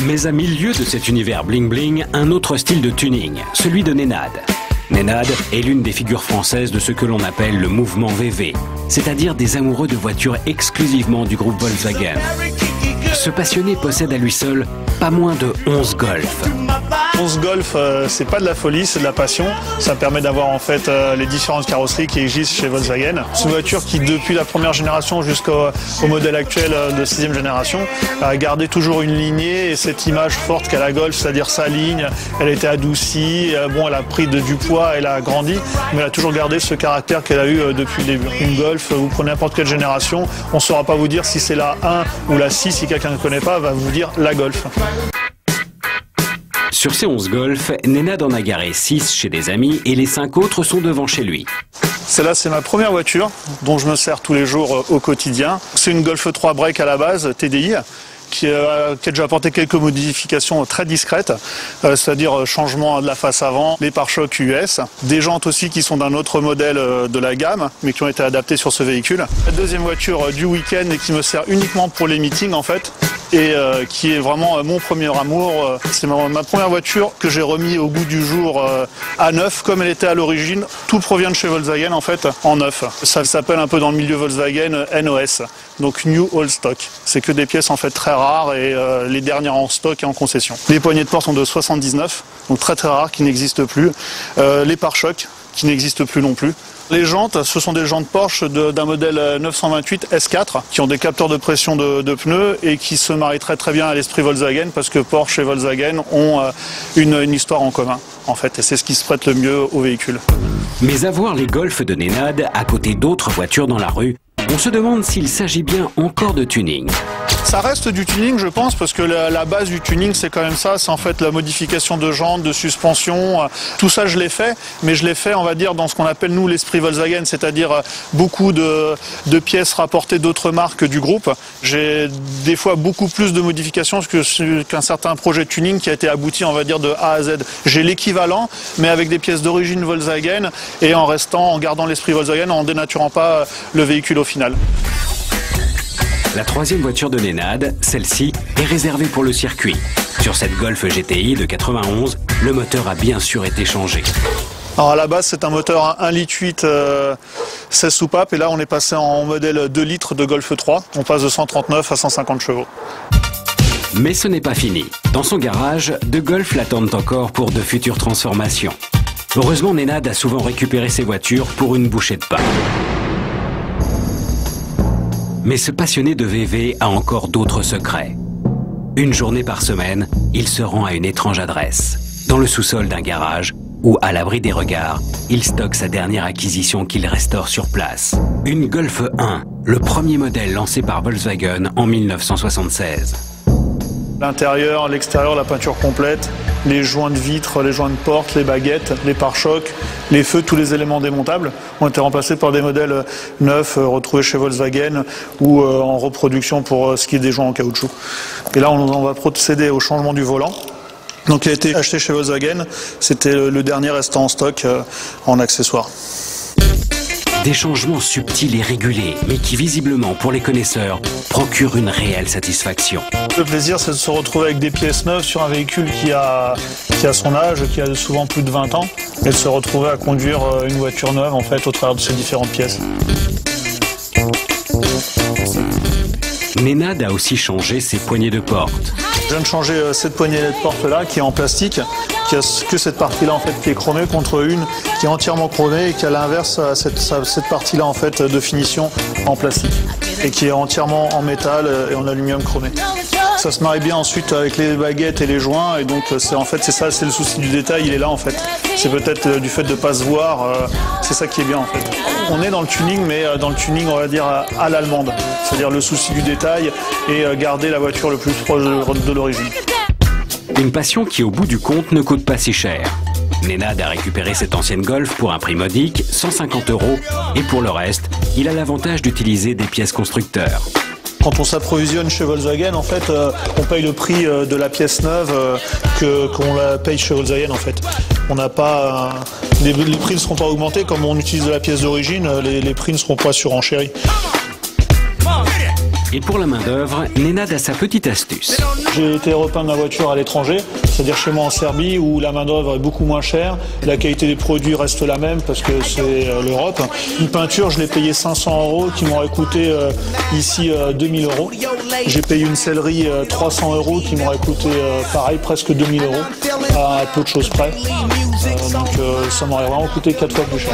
Mais à milieu de cet univers bling-bling, un autre style de tuning, celui de Nenad. Nenad est l'une des figures françaises de ce que l'on appelle le mouvement VV, c'est-à-dire des amoureux de voitures exclusivement du groupe Volkswagen. Ce passionné possède à lui seul pas moins de 11 Golf. 11 Golf, c'est pas de la folie, c'est de la passion. Ça permet d'avoir en fait les différentes carrosseries qui existent chez Volkswagen. C'est une voiture qui, depuis la première génération jusqu'au modèle actuel de 6e génération, a gardé toujours une lignée et cette image forte qu'a la Golf, c'est-à-dire sa ligne. Elle a été adoucie, bon, elle a pris du poids, elle a grandi, mais elle a toujours gardé ce caractère qu'elle a eu depuis le début. Une Golf, vous prenez n'importe quelle génération, on ne saura pas vous dire si c'est la 1 ou la 6, si quelqu'un ne connaît pas, va vous dire la Golf. Sur ces 11 Golf, Nenad en a garé 6 chez des amis et les 5 autres sont devant chez lui. Celle-là, c'est ma première voiture dont je me sers tous les jours au quotidien. C'est une Golf 3 Break à la base, TDI. Qui a déjà apporté quelques modifications très discrètes, c'est-à-dire changement de la face avant, les pare-chocs US, des jantes aussi qui sont d'un autre modèle de la gamme, mais qui ont été adaptées sur ce véhicule. La deuxième voiture du week-end et qui me sert uniquement pour les meetings en fait, et qui est vraiment mon premier amour. C'est ma première voiture que j'ai remis au goût du jour à neuf, comme elle était à l'origine. Tout provient de chez Volkswagen en fait, en neuf. Ça s'appelle un peu dans le milieu Volkswagen NOS, donc New All Stock. C'est que des pièces en fait très rares et les dernières en stock et en concession. Les poignées de porte sont de 79, donc très très rares, qui n'existent plus. Les pare-chocs, qui n'existent plus non plus. Les jantes, ce sont des jantes Porsche d'un modèle 928 S4 qui ont des capteurs de pression de pneus et qui se marient très très bien à l'esprit Volkswagen parce que Porsche et Volkswagen ont une histoire en commun en fait et c'est ce qui se prête le mieux au véhicule. Mais à voir les Golf de Nenad à côté d'autres voitures dans la rue, on se demande s'il s'agit bien encore de tuning. Ça reste du tuning, je pense, parce que la base du tuning, c'est quand même ça. C'est en fait la modification de jantes, de suspension. Tout ça, je l'ai fait, mais je l'ai fait, on va dire, dans ce qu'on appelle, nous, l'esprit Volkswagen, c'est-à-dire beaucoup de pièces rapportées d'autres marques du groupe. J'ai des fois beaucoup plus de modifications qu'un certain projet de tuning qui a été abouti, on va dire, de A à Z. J'ai l'équivalent, mais avec des pièces d'origine Volkswagen et en gardant l'esprit Volkswagen, en dénaturant pas le véhicule au final. La troisième voiture de Nenad, celle-ci, est réservée pour le circuit. Sur cette Golf GTI de 91, le moteur a bien sûr été changé. Alors à la base, c'est un moteur 1,8 litre 16 soupapes et là on est passé en modèle 2 litres de Golf 3. On passe de 139 à 150 chevaux. Mais ce n'est pas fini. Dans son garage, deux Golf l'attendent encore pour de futures transformations. Heureusement, Nenad a souvent récupéré ses voitures pour une bouchée de pain. Mais ce passionné de VV a encore d'autres secrets. Une journée par semaine, il se rend à une étrange adresse, dans le sous-sol d'un garage, où, à l'abri des regards, il stocke sa dernière acquisition qu'il restaure sur place. Une Golf 1, le premier modèle lancé par Volkswagen en 1976. L'intérieur, l'extérieur, la peinture complète, les joints de vitres, les joints de porte, les baguettes, les pare-chocs, les feux, tous les éléments démontables ont été remplacés par des modèles neufs retrouvés chez Volkswagen ou en reproduction pour ce qui est des joints en caoutchouc. Et là, on va procéder au changement du volant. Donc, il a été acheté chez Volkswagen. C'était le dernier restant en stock en accessoires. Des changements subtils et régulés, mais qui visiblement, pour les connaisseurs, procurent une réelle satisfaction. Le plaisir, c'est de se retrouver avec des pièces neuves sur un véhicule qui a son âge, qui a souvent plus de 20 ans, et de se retrouver à conduire une voiture neuve en fait au travers de ces différentes pièces. Nenad a aussi changé ses poignées de porte. Je viens de changer cette poignée de porte là qui est en plastique, qui a que cette partie là en fait qui est chromée contre une qui est entièrement chromée et qui a l'inverse cette partie là en fait de finition en plastique et qui est entièrement en métal et en aluminium chromé. Ça se marie bien ensuite avec les baguettes et les joints et donc c'est le souci du détail, il est là en fait. C'est peut-être du fait de ne pas se voir, c'est ça qui est bien en fait. On est dans le tuning mais dans le tuning on va dire à l'allemande, c'est-à-dire le souci du détail et garder la voiture le plus proche de l'origine. Une passion qui au bout du compte ne coûte pas si cher. Nenad a récupéré cette ancienne Golf pour un prix modique, 150 €, et pour le reste, il a l'avantage d'utiliser des pièces constructeurs. Quand on s'approvisionne chez Volkswagen, en fait, on paye le prix de la pièce neuve qu'on la paye chez Volkswagen. En fait, on n'a pas les prix ne seront pas augmentés comme on utilise de la pièce d'origine. Les prix ne seront pas surenchéris. Et pour la main-d'œuvre, Nenad a sa petite astuce. J'ai été repeindre ma voiture à l'étranger, c'est-à-dire chez moi en Serbie, où la main-d'œuvre est beaucoup moins chère. La qualité des produits reste la même parce que c'est l'Europe. Une peinture, je l'ai payé 500 € qui m'aurait coûté ici 2000 €. J'ai payé une sellerie 300 € qui m'aurait coûté pareil, presque 2000 € à peu de choses près. Donc ça m'aurait vraiment coûté 4 fois plus cher.